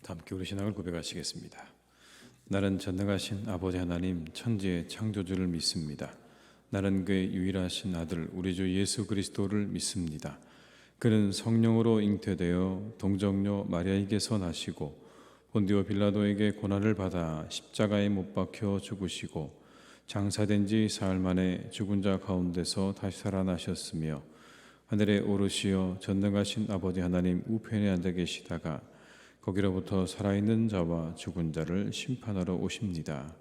함께 우리 신앙을 고백하시겠습니다. 나는 전능하신 아버지 하나님 천지의 창조주를 믿습니다. 나는 그의 유일하신 아들 우리 주 예수 그리스도를 믿습니다. 그는 성령으로 잉태되어 동정녀 마리아에게서 나시고 본디오 빌라도에게 고난을 받아 십자가에 못 박혀 죽으시고 장사된 지 사흘 만에 죽은 자 가운데서 다시 살아나셨으며 하늘에 오르시어 전능하신 아버지 하나님 우편에 앉아 계시다가 거기로부터 살아있는 자와 죽은 자를 심판하러 오십니다.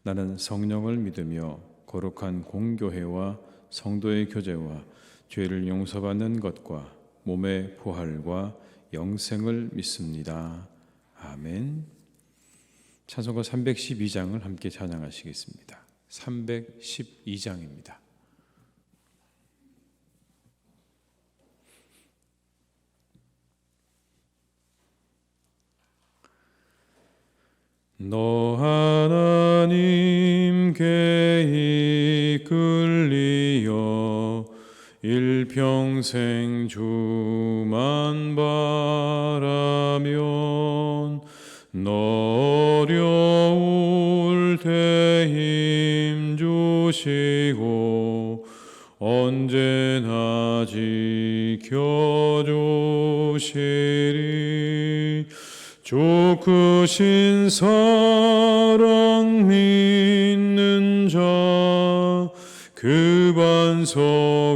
나는 성령을 믿으며 거룩한 공교회와 성도의 교제와 죄를 용서받는 것과 몸의 부활과 영생을 믿습니다. 아멘. 찬송가 312장을 함께 찬양하시겠습니다. 312장입니다. 너 하나님께 이끌리어 일평생 주만 바라면 너 어려울 때 힘주시고 언제나 지켜주시리. 주 크신 사랑 믿는 자 그 반석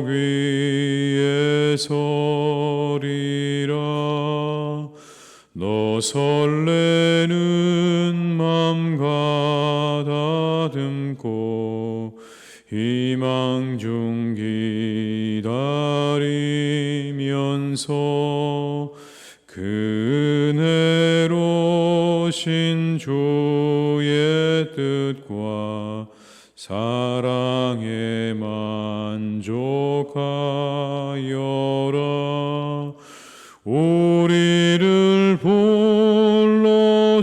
위에 서리라. 너 설레는 맘 가다듬고 희망 중 기다리면서 그 은혜로신 주의 뜻과 사랑에 만족하여라. 우리를 불러주신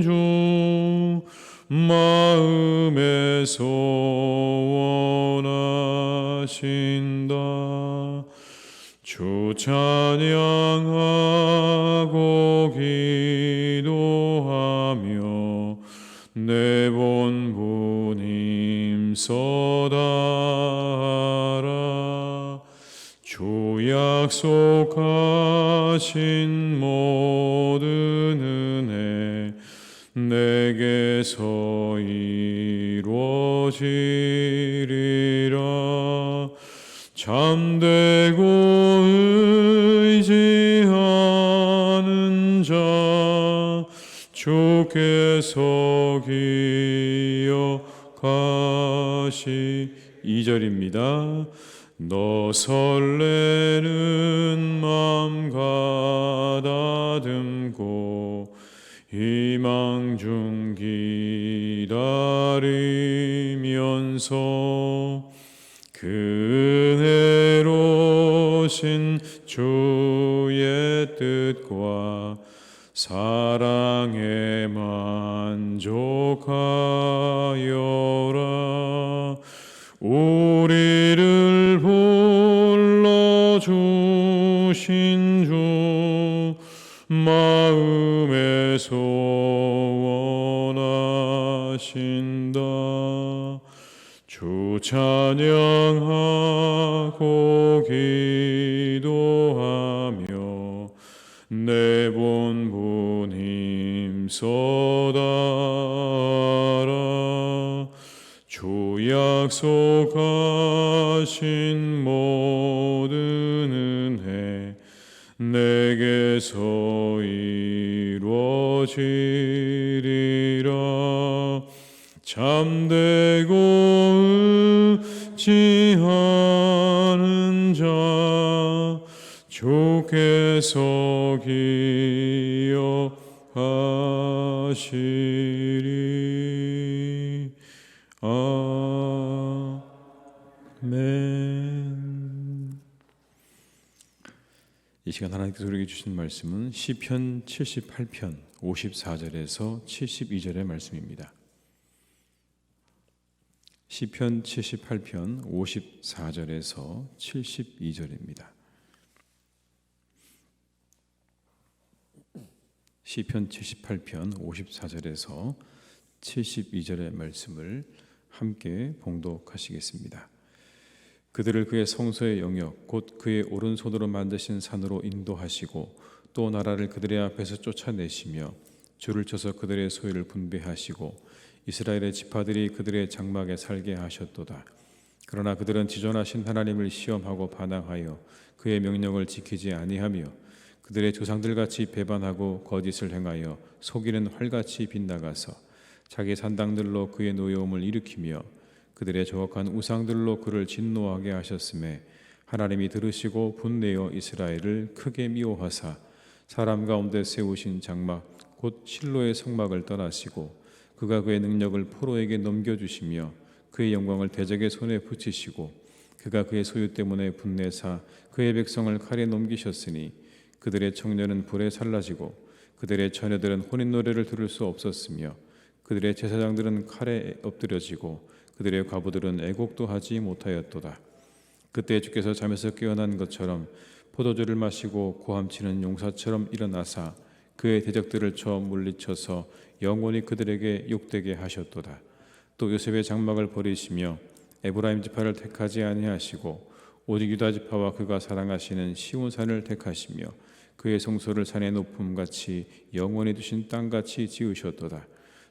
주 마음에서 원하신다. 주 찬양하고 기도하며 내 본분 힘써다하라. 주 약속하신 모든 은혜 내게서 이루어지리라. 참되고 의지하는 자 주께서 기억하시. 2절입니다. 너 설레는 맘 가다듬고 희망 중 기다리면서 그 은혜로신 주의 뜻과 사랑에 만족하여라. 우리를 불러주신 주 마음에서 원하신다. 주 찬양하고 기도하며 내 본분 힘써다하라. 주 약속하신 모든 은혜 내게서 이루어지리라. 참되고 의지하는 자 주께서 기억하시리. 아멘. 이 시간 하나님께서 우리에게 주신 말씀은 시편 78편 54절에서 72절의 말씀입니다. 시편 78편 54절에서 72절입니다. 시편 78편 54절에서 72절의 말씀을 함께 봉독하시겠습니다. 그들을 그의 성소의 영역 곧 그의 오른손으로 만드신 산으로 인도하시고 또 나라를 그들의 앞에서 쫓아내시며 줄을 쳐서 그들의 소유를 분배하시고 이스라엘의 지파들이 그들의 장막에 살게 하셨도다. 그러나 그들은 지존하신 하나님을 시험하고 반항하여 그의 명령을 지키지 아니하며 그들의 조상들같이 배반하고 거짓을 행하여 속이는 활같이 빗나가서 자기 산당들로 그의 노여움을 일으키며 그들의 조악한 우상들로 그를 진노하게 하셨음에 하나님이 들으시고 분내어 이스라엘을 크게 미워하사 사람 가운데 세우신 장막 곧 실로의 성막을 떠나시고 그가 그의 능력을 포로에게 넘겨주시며 그의 영광을 대적의 손에 붙이시고 그가 그의 소유 때문에 분내사 그의 백성을 칼에 넘기셨으니 그들의 청년은 불에 살라지고 그들의 처녀들은 혼인 노래를 들을 수 없었으며 그들의 제사장들은 칼에 엎드려지고 그들의 과부들은 애곡도 하지 못하였도다. 그때 주께서 잠에서 깨어난 것처럼 포도주를 마시고 고함치는 용사처럼 일어나사 그의 대적들을 쳐 물리쳐서 영원히 그들에게 욕되게 하셨도다. 또 요셉의 장막을 버리시며 에브라임 지파를 택하지 아니하시고 오직 유다 지파와 그가 사랑하시는 시온산을 택하시며 그의 성소를 산의 높음같이 영원히 두신 땅같이 지으셨도다.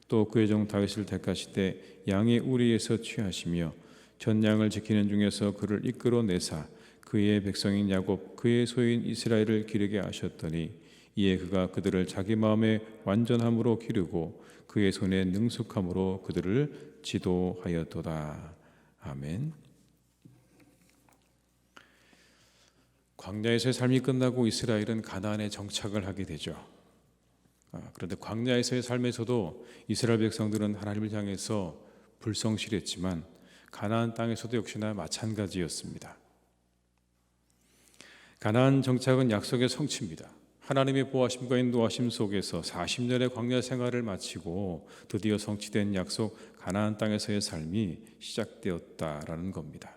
또 그의 종 다윗을 택하시되 양의 우리에서 취하시며 전 양을 지키는 중에서 그를 이끌어내사 그의 백성인 야곱 그의 소유인 이스라엘을 기르게 하셨더니 이에 그가 그들을 자기 마음의 완전함으로 기르고 그의 손에 능숙함으로 그들을 지도하였도다. 아멘. 광야에서의 삶이 끝나고 이스라엘은 가나안에 정착을 하게 되죠. 그런데 광야에서의 삶에서도 이스라엘 백성들은 하나님을 향해서 불성실했지만 가나안 땅에서도 역시나 마찬가지였습니다. 가나안 정착은 약속의 성취입니다. 하나님의 보호하심과 인도하심 속에서 40년의 광야 생활을 마치고 드디어 성취된 약속 가나안 땅에서의 삶이 시작되었다라는 겁니다.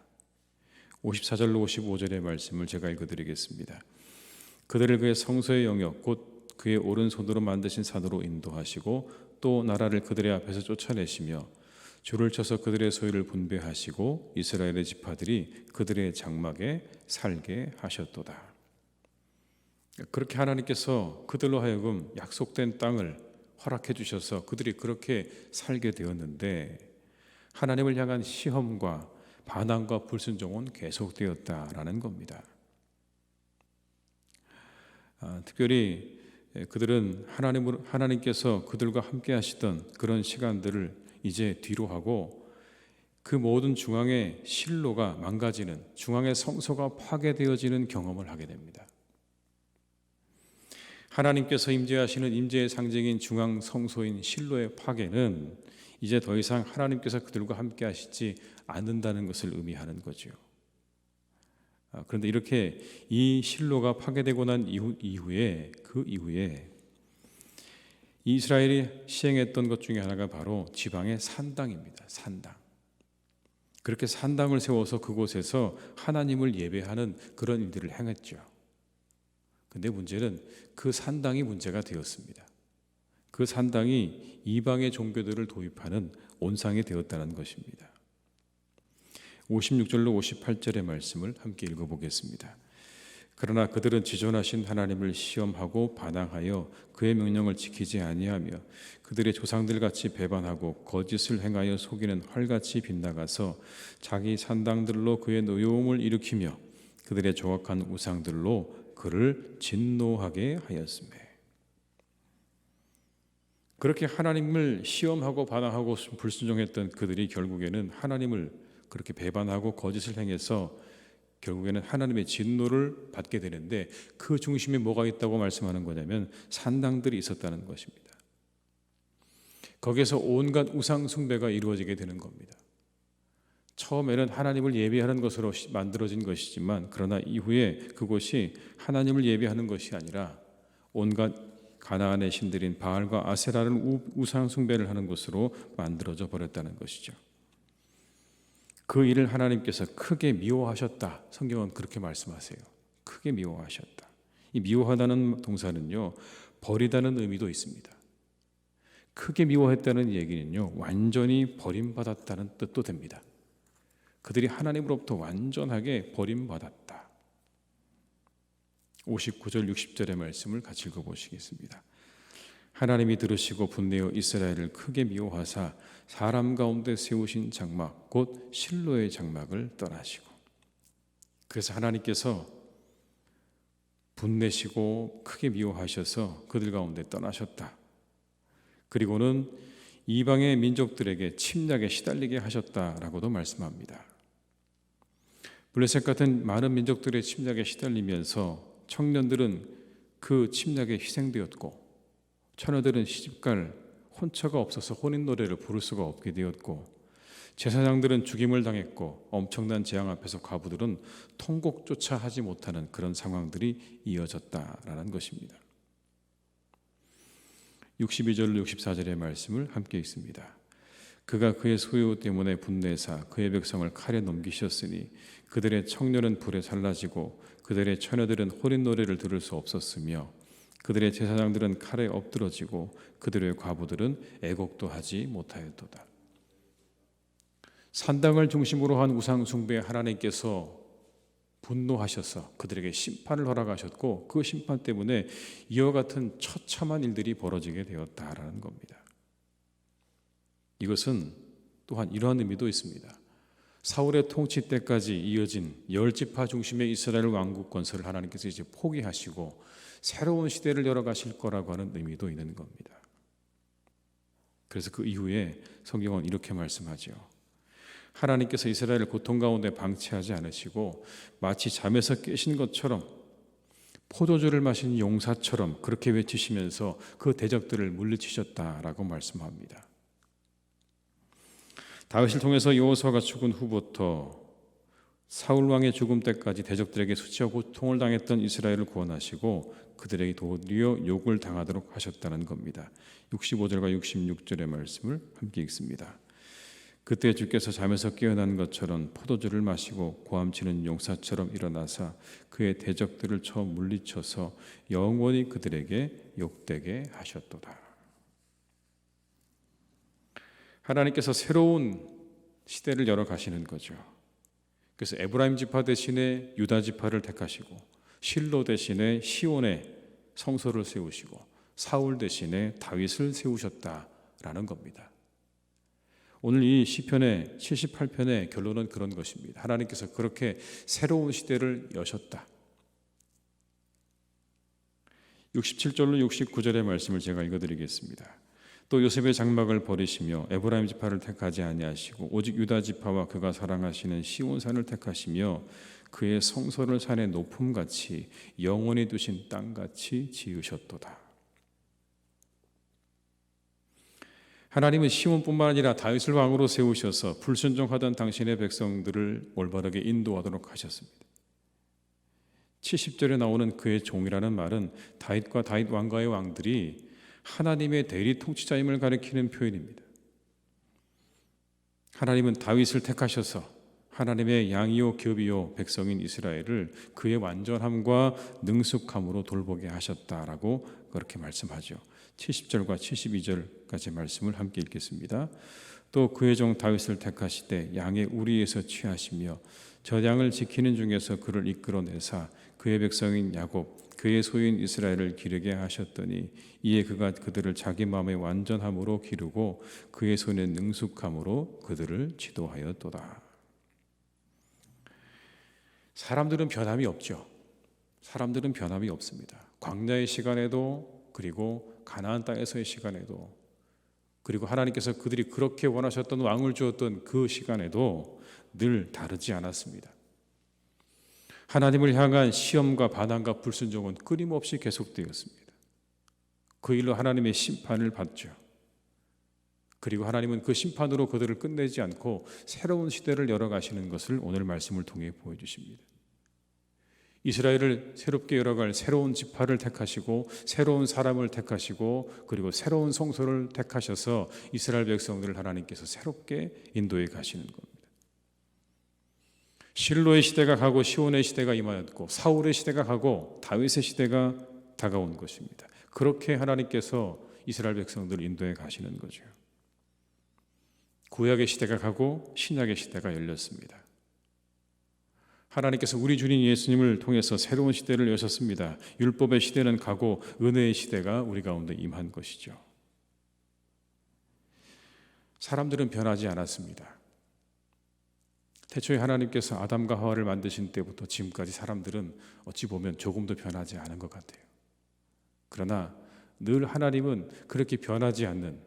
54절로 55절의 말씀을 제가 읽어드리겠습니다. 그들을 그의 성소의 영역 곧 그의 오른손으로 만드신 산으로 인도하시고 또 나라를 그들의 앞에서 쫓아내시며 줄을 쳐서 그들의 소유를 분배하시고 이스라엘의 지파들이 그들의 장막에 살게 하셨도다. 그렇게 하나님께서 그들로 하여금 약속된 땅을 허락해 주셔서 그들이 그렇게 살게 되었는데 하나님을 향한 시험과 반항과 불순종은 계속되었다라는 겁니다. 특별히 그들은 하나님께서 그들과 함께 하시던 그런 시간들을 이제 뒤로 하고 그 모든 중앙의 실로가 망가지는, 중앙의 성소가 파괴되어지는 경험을 하게 됩니다. 하나님께서 임재하시는 임재의 상징인 중앙 성소인 실로의 파괴는 이제 더 이상 하나님께서 그들과 함께 하시지 않는다는 것을 의미하는 거죠. 그런데 이렇게 이 실로가 파괴되고 난 이후에 이스라엘이 시행했던 것 중에 하나가 바로 지방의 산당입니다. 산당. 그렇게 산당을 세워서 그곳에서 하나님을 예배하는 그런 일들을 행했죠. 근데 문제는 그 산당이 문제가 되었습니다. 그 산당이 이방의 종교들을 도입하는 온상이 되었다는 것입니다. 56절로 58절의 말씀을 함께 읽어보겠습니다. 그러나 그들은 지존하신 하나님을 시험하고 반항하여 그의 명령을 지키지 아니하며 그들의 조상들같이 배반하고 거짓을 행하여 속이는 활같이 빗나가서 자기 산당들로 그의 노여움을 일으키며 그들의 조악한 우상들로 그를 진노하게 하였으며 그렇게 하나님을 시험하고 반항하고 불순종했던 그들이 결국에는 하나님을 그렇게 배반하고 거짓을 행해서 결국에는 하나님의 진노를 받게 되는데 그 중심에 뭐가 있다고 말씀하는 거냐면 산당들이 있었다는 것입니다. 거기에서 온갖 우상 숭배가 이루어지게 되는 겁니다. 처음에는 하나님을 예배하는 것으로 만들어진 것이지만 그러나 이후에 그곳이 하나님을 예배하는 것이 아니라 온갖 가나안의 신들인 바알과 아세라를 우상 숭배를 하는 것으로 만들어져 버렸다는 것이죠. 그 일을 하나님께서 크게 미워하셨다. 성경은 그렇게 말씀하세요. 크게 미워하셨다. 이 미워하다는 동사는요, 버리다는 의미도 있습니다. 크게 미워했다는 얘기는요, 완전히 버림받았다는 뜻도 됩니다. 그들이 하나님으로부터 완전하게 버림받았다. 59절 60절의 말씀을 같이 읽어보시겠습니다. 하나님이 들으시고 분내어 이스라엘을 크게 미워하사 사람 가운데 세우신 장막 곧 실로의 장막을 떠나시고, 그래서 하나님께서 분내시고 크게 미워하셔서 그들 가운데 떠나셨다. 그리고는 이방의 민족들에게 침략에 시달리게 하셨다라고도 말씀합니다. 블레셋 같은 많은 민족들의 침략에 시달리면서 청년들은 그 침략에 희생되었고, 처녀들은 시집갈 혼처가 없어서 혼인 노래를 부를 수가 없게 되었고, 제사장들은 죽임을 당했고, 엄청난 재앙 앞에서 과부들은 통곡조차 하지 못하는 그런 상황들이 이어졌다라는 것입니다. 62절 64절의 말씀을 함께 읽습니다. 그가 그의 소유 때문에 분내사 그의 백성을 칼에 넘기셨으니 그들의 청년은 불에 살라지고 그들의 처녀들은 혼인 노래를 들을 수 없었으며 그들의 제사장들은 칼에 엎드러지고 그들의 과부들은 애곡도 하지 못하였도다. 산당을 중심으로 한 우상 숭배에 하나님께서 분노하셔서 그들에게 심판을 허락하셨고, 그 심판 때문에 이와 같은 처참한 일들이 벌어지게 되었다라는 겁니다. 이것은 또한 이러한 의미도 있습니다. 사울의 통치 때까지 이어진 10지파 중심의 이스라엘 왕국 건설을 하나님께서 이제 포기하시고 새로운 시대를 열어가실 거라고 하는 의미도 있는 겁니다. 그래서 그 이후에 성경은 이렇게 말씀하죠. 하나님께서 이스라엘을 고통 가운데 방치하지 않으시고 마치 잠에서 깨신 것처럼 포도주를 마신 용사처럼 그렇게 외치시면서 그 대적들을 물리치셨다라고 말씀합니다. 다윗을 통해서 여호수아가 죽은 후부터 사울 왕의 죽음 때까지 대적들에게 수치와 고통을 당했던 이스라엘을 구원하시고 그들에게 도리어 욕을 당하도록 하셨다는 겁니다. 65절과 66절의 말씀을 함께 읽습니다. 그때 주께서 잠에서 깨어난 것처럼 포도주를 마시고 고함치는 용사처럼 일어나사 그의 대적들을 쳐 물리쳐서 영원히 그들에게 욕되게 하셨도다. 하나님께서 새로운 시대를 열어가시는 거죠. 그래서 에브라임 지파 대신에 유다 지파를 택하시고 실로 대신에 시온의 성소를 세우시고 사울 대신에 다윗을 세우셨다라는 겁니다. 오늘 이 시편의 78편의 결론은 그런 것입니다. 하나님께서 그렇게 새로운 시대를 여셨다. 67절로 69절의 말씀을 제가 읽어드리겠습니다. 또 요셉의 장막을 버리시며 에브라임 지파를 택하지 아니하시고 오직 유다 지파와 그가 사랑하시는 시온산을 택하시며 그의 성소를 산의 높음같이 영원히 두신 땅같이 지으셨도다. 하나님은 시온뿐만 아니라 다윗을 왕으로 세우셔서 불순종하던 당신의 백성들을 올바르게 인도하도록 하셨습니다. 70절에 나오는 그의 종이라는 말은 다윗과 다윗 왕가의 왕들이 하나님의 대리 통치자임을 가리키는 표현입니다. 하나님은 다윗을 택하셔서 하나님의 양이요 겹이요 백성인 이스라엘을 그의 완전함과 능숙함으로 돌보게 하셨다라고 그렇게 말씀하죠. 70절과 72절까지 말씀을 함께 읽겠습니다. 또 그의 종 다윗을 택하시되 양의 우리에서 취하시며 저 양을 지키는 중에서 그를 이끌어내사 그의 백성인 야곱 그의 소유인 이스라엘을 기르게 하셨더니 이에 그가 그들을 자기 마음의 완전함으로 기르고 그의 손의 능숙함으로 그들을 지도하였도다. 사람들은 변함이 없죠. 사람들은 변함이 없습니다. 광야의 시간에도 그리고 가나안 땅에서의 시간에도 그리고 하나님께서 그들이 그렇게 원하셨던 왕을 주었던 그 시간에도 늘 다르지 않았습니다. 하나님을 향한 시험과 반항과 불순종은 끊임없이 계속되었습니다. 그 일로 하나님의 심판을 받죠. 그리고 하나님은 그 심판으로 그들을 끝내지 않고 새로운 시대를 열어가시는 것을 오늘 말씀을 통해 보여주십니다. 이스라엘을 새롭게 열어갈 새로운 지파를 택하시고 새로운 사람을 택하시고 그리고 새로운 성소를 택하셔서 이스라엘 백성들을 하나님께서 새롭게 인도해 가시는 겁니다. 실로의 시대가 가고 시온의 시대가 임하였고 사울의 시대가 가고 다윗의 시대가 다가온 것입니다. 그렇게 하나님께서 이스라엘 백성들을 인도해 가시는 거죠. 구약의 시대가 가고 신약의 시대가 열렸습니다. 하나님께서 우리 주님 예수님을 통해서 새로운 시대를 여셨습니다. 율법의 시대는 가고 은혜의 시대가 우리 가운데 임한 것이죠. 사람들은 변하지 않았습니다. 태초에 하나님께서 아담과 하와를 만드신 때부터 지금까지 사람들은 어찌 보면 조금도 변하지 않은 것 같아요. 그러나 늘 하나님은 그렇게 변하지 않는,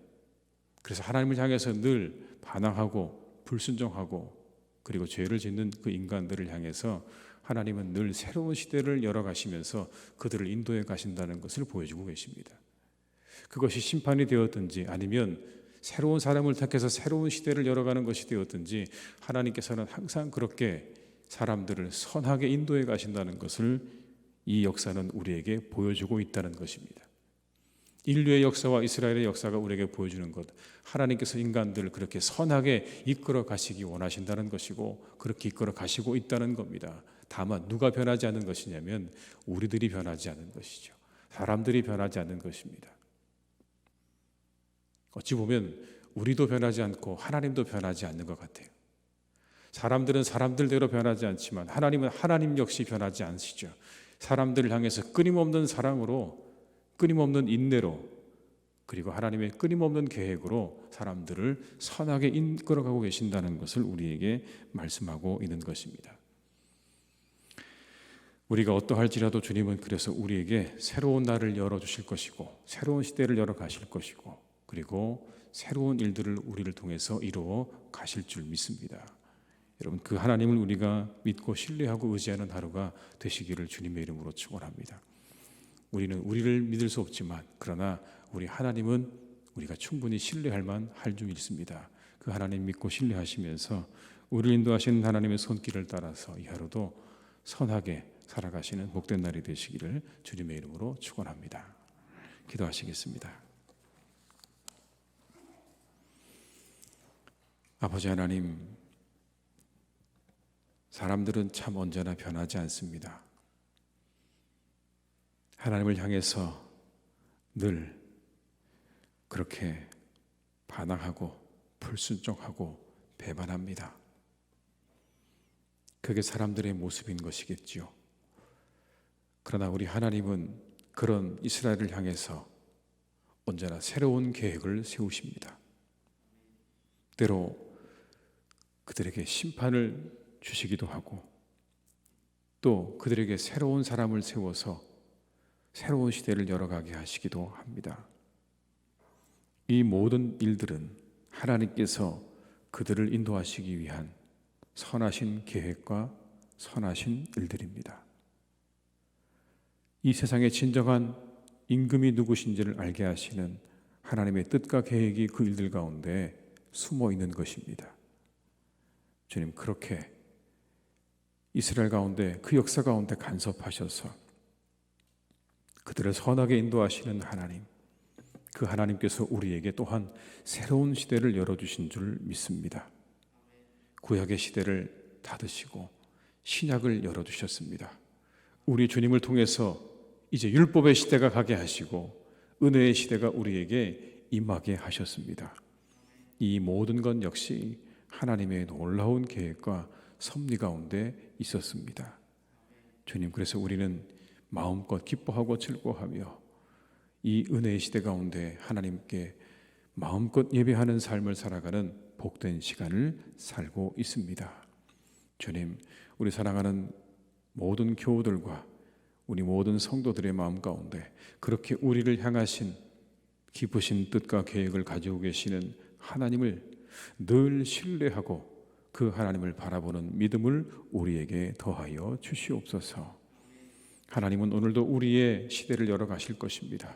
그래서 하나님을 향해서 늘 반항하고 불순종하고 그리고 죄를 짓는 그 인간들을 향해서 하나님은 늘 새로운 시대를 열어가시면서 그들을 인도해 가신다는 것을 보여주고 계십니다. 그것이 심판이 되었든지 아니면 새로운 사람을 택해서 새로운 시대를 열어가는 것이 되었든지 하나님께서는 항상 그렇게 사람들을 선하게 인도해 가신다는 것을 이 역사는 우리에게 보여주고 있다는 것입니다. 인류의 역사와 이스라엘의 역사가 우리에게 보여주는 것, 하나님께서 인간들을 그렇게 선하게 이끌어 가시기 원하신다는 것이고 그렇게 이끌어 가시고 있다는 겁니다. 다만 누가 변하지 않는 것이냐면 우리들이 변하지 않는 것이죠. 사람들이 변하지 않는 것입니다. 어찌 보면 우리도 변하지 않고 하나님도 변하지 않는 것 같아요. 사람들은 사람들대로 변하지 않지만 하나님은 하나님 역시 변하지 않으시죠. 사람들을 향해서 끊임없는 사랑으로, 끊임없는 인내로, 그리고 하나님의 끊임없는 계획으로 사람들을 선하게 이끌어가고 계신다는 것을 우리에게 말씀하고 있는 것입니다. 우리가 어떠할지라도 주님은 그래서 우리에게 새로운 날을 열어주실 것이고 새로운 시대를 열어가실 것이고 그리고 새로운 일들을 우리를 통해서 이루어 가실 줄 믿습니다. 여러분, 그 하나님을 우리가 믿고 신뢰하고 의지하는 하루가 되시기를 주님의 이름으로 축원합니다. 우리는 우리를 믿을 수 없지만 그러나 우리 하나님은 우리가 충분히 신뢰할 만할 줄 믿습니다. 그 하나님 믿고 신뢰하시면서 우리를 인도하시는 하나님의 손길을 따라서 이 하루도 선하게 살아가시는 복된 날이 되시기를 주님의 이름으로 축원합니다. 기도하시겠습니다. 아버지 하나님, 사람들은 참 언제나 변하지 않습니다. 하나님을 향해서 늘 그렇게 반항하고 불순종하고 배반합니다. 그게 사람들의 모습인 것이겠지요. 그러나 우리 하나님은 그런 이스라엘을 향해서 언제나 새로운 계획을 세우십니다. 때로 그들에게 심판을 주시기도 하고 또 그들에게 새로운 사람을 세워서 새로운 시대를 열어가게 하시기도 합니다. 이 모든 일들은 하나님께서 그들을 인도하시기 위한 선하신 계획과 선하신 일들입니다. 이 세상의 진정한 임금이 누구신지를 알게 하시는 하나님의 뜻과 계획이 그 일들 가운데 숨어 있는 것입니다. 주님, 그렇게 이스라엘 가운데 그 역사 가운데 간섭하셔서 그들을 선하게 인도하시는 하나님, 그 하나님께서 우리에게 또한 새로운 시대를 열어주신 줄 믿습니다. 구약의 시대를 닫으시고 신약을 열어주셨습니다. 우리 주님을 통해서 이제 율법의 시대가 가게 하시고 은혜의 시대가 우리에게 임하게 하셨습니다. 이 모든 것 역시 하나님의 놀라운 계획과 섭리 가운데 있었습니다. 주님, 그래서 우리는 마음껏 기뻐하고 즐거워하며 이 은혜의 시대 가운데 하나님께 마음껏 예배하는 삶을 살아가는 복된 시간을 살고 있습니다. 주님, 우리 사랑하는 모든 교우들과 우리 모든 성도들의 마음 가운데 그렇게 우리를 향하신 깊으신 뜻과 계획을 가지고 계시는 하나님을 늘 신뢰하고 그 하나님을 바라보는 믿음을 우리에게 더하여 주시옵소서. 하나님은 오늘도 우리의 시대를 열어가실 것입니다.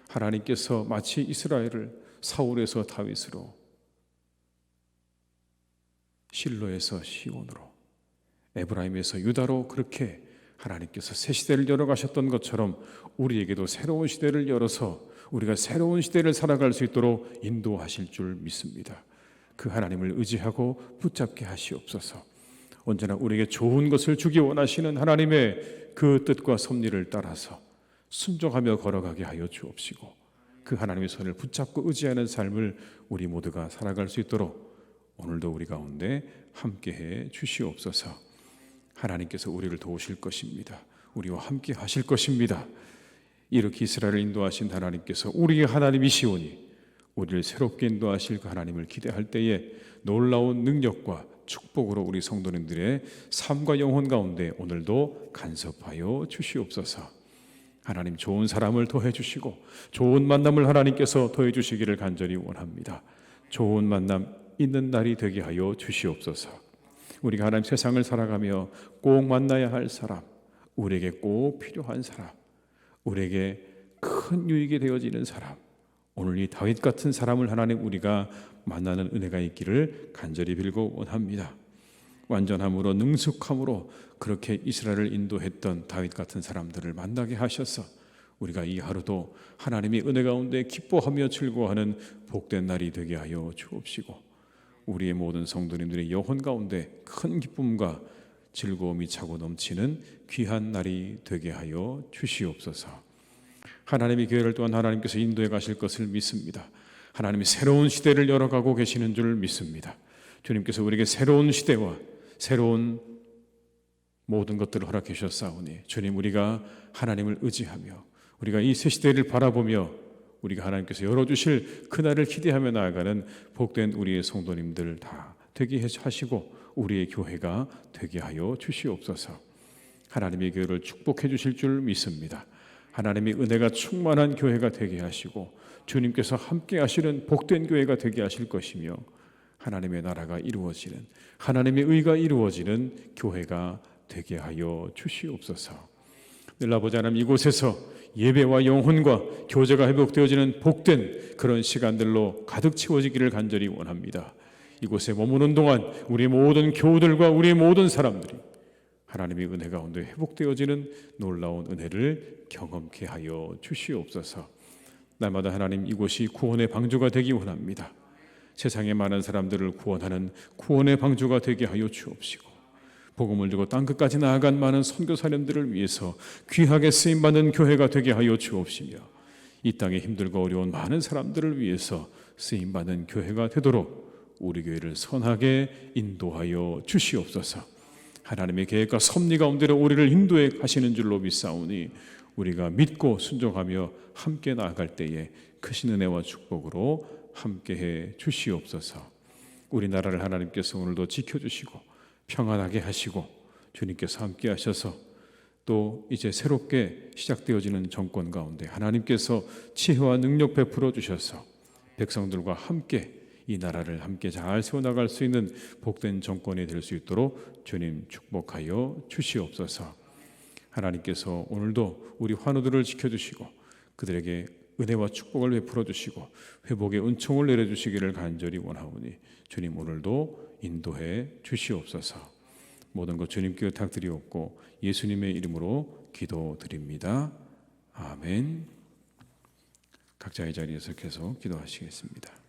하나님께서 마치 이스라엘을 사울에서 다윗으로, 실로에서 시온으로, 에브라임에서 유다로 그렇게 하나님께서 새 시대를 열어가셨던 것처럼 우리에게도 새로운 시대를 열어서 우리가 새로운 시대를 살아갈 수 있도록 인도하실 줄 믿습니다. 그 하나님을 의지하고 붙잡게 하시옵소서. 언제나 우리에게 좋은 것을 주기 원하시는 하나님의 그 뜻과 섭리를 따라서 순종하며 걸어가게 하여 주옵시고, 그 하나님의 손을 붙잡고 의지하는 삶을 우리 모두가 살아갈 수 있도록 오늘도 우리 가운데 함께해 주시옵소서. 하나님께서 우리를 도우실 것입니다. 우리와 함께 하실 것입니다. 이렇게 이스라엘을 인도하신 하나님께서 우리의 하나님이시오니 우리를 새롭게 인도하실 그 하나님을 기대할 때에 놀라운 능력과 축복으로 우리 성도님들의 삶과 영혼 가운데 오늘도 간섭하여 주시옵소서. 하나님, 좋은 사람을 더해 주시고 좋은 만남을 하나님께서 더해 주시기를 간절히 원합니다. 좋은 만남 있는 날이 되게 하여 주시옵소서. 우리가 하나님 세상을 살아가며 꼭 만나야 할 사람, 우리에게 꼭 필요한 사람, 우리에게 큰 유익이 되어지는 사람, 오늘 이 다윗 같은 사람을 하나님 우리가 만나는 은혜가 있기를 간절히 빌고 원합니다. 완전함으로 능숙함으로 그렇게 이스라엘을 인도했던 다윗 같은 사람들을 만나게 하셔서 우리가 이 하루도 하나님의 은혜 가운데 기뻐하며 즐거워하는 복된 날이 되게 하여 주옵시고, 우리의 모든 성도님들의 영혼 가운데 큰 기쁨과 즐거움이 차고 넘치는 귀한 날이 되게 하여 주시옵소서. 하나님의 교회를 또한 하나님께서 인도해 가실 것을 믿습니다. 하나님이 새로운 시대를 열어가고 계시는 줄 믿습니다. 주님께서 우리에게 새로운 시대와 새로운 모든 것들을 허락해 주셨사오니 주님, 우리가 하나님을 의지하며 우리가 이 새 시대를 바라보며 우리가 하나님께서 열어주실 그날을 기대하며 나아가는 복된 우리의 성도님들 다 되게 하시고 우리의 교회가 되게 하여 주시옵소서. 하나님의 교회를 축복해 주실 줄 믿습니다. 하나님의 은혜가 충만한 교회가 되게 하시고 주님께서 함께 하시는 복된 교회가 되게 하실 것이며, 하나님의 나라가 이루어지는, 하나님의 의가 이루어지는 교회가 되게 하여 주시옵소서. 늘 아버지 하나님, 이곳에서 예배와 영혼과 교제가 회복되어지는 복된 그런 시간들로 가득 채워지기를 간절히 원합니다. 이곳에 머무는 동안 우리의 모든 교우들과 우리의 모든 사람들이 하나님의 은혜 가운데 회복되어지는 놀라운 은혜를 경험케 하여 주시옵소서. 날마다 하나님, 이곳이 구원의 방주가 되기 원합니다. 세상의 많은 사람들을 구원하는 구원의 방주가 되게 하여 주옵시고, 복음을 들고 땅끝까지 나아간 많은 선교사님들을 위해서 귀하게 쓰임받는 교회가 되게 하여 주옵시며, 이 땅에 힘들고 어려운 많은 사람들을 위해서 쓰임받는 교회가 되도록 우리 교회를 선하게 인도하여 주시옵소서. 하나님의 계획과 섭리 가운데로 우리를 인도해 가시는 줄로 믿사오니 우리가 믿고 순종하며 함께 나아갈 때에 크신 은혜와 축복으로 함께해 주시옵소서. 우리나라를 하나님께서 오늘도 지켜주시고 평안하게 하시고 주님께서 함께 하셔서 또 이제 새롭게 시작되어지는 정권 가운데 하나님께서 지혜와 능력 베풀어 주셔서 백성들과 함께 이 나라를 함께 잘 세워나갈 수 있는 복된 정권이 될 수 있도록 주님 축복하여 주시옵소서. 하나님께서 오늘도 우리 환우들을 지켜주시고 그들에게 은혜와 축복을 베풀어 주시고 회복의 은총을 내려주시기를 간절히 원하오니 주님, 오늘도 인도해 주시옵소서. 모든 것 주님께 부탁드리옵고 예수님의 이름으로 기도드립니다. 아멘. 각자의 자리에서 계속 기도하시겠습니다.